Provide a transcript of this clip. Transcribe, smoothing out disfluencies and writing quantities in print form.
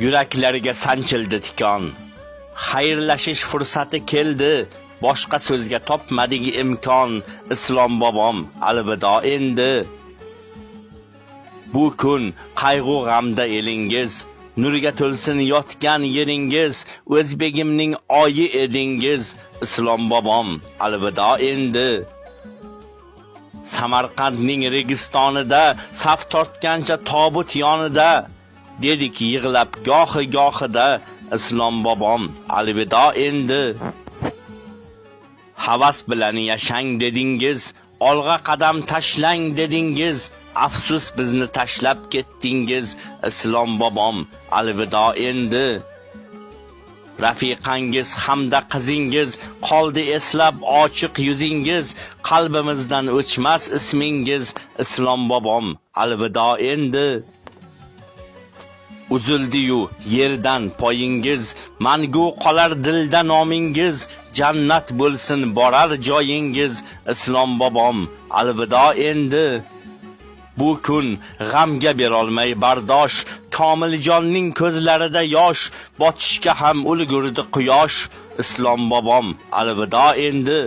Yuraklarga sanchildi tikon. Xayrlashish fursati keldi, boshqa so'zga topmadik imkon. Islom bobom, alvido endi. Bu kun qayg'u g'amda elingiz, nurga to'lsin yotgan yeringiz. O'zbegimning oyi edingiz, Islom bobom, alvido endi. Samarqandning registonida saf tortgancha tobut yonida dedik yig'lab gohi-gohida, Islom bobom, alvido endi. Havas bilan yashang dedingiz, olg'a qadam tashlang dedingiz. Afsus bizni tashlab ketdingiz, Islom bobom, alvido endi. Rafiqangiz hamda qizingiz qoldi eslab ochiq yuzingiz. Qalbimizdan o'chmas ismingiz, Islom bobom, alvido endi. Uzildi-yu yerdan poyingiz, mangu qolar dilda nomingiz. Jannat bo'lsin borar joyingiz, Islom bobom, alvido endi. Bu kun g'amga berolmay bardosh, Komiljonning ko'zlarida yosh. Botishga ham ulgurdi quyosh, Islom bobom, alvido endi.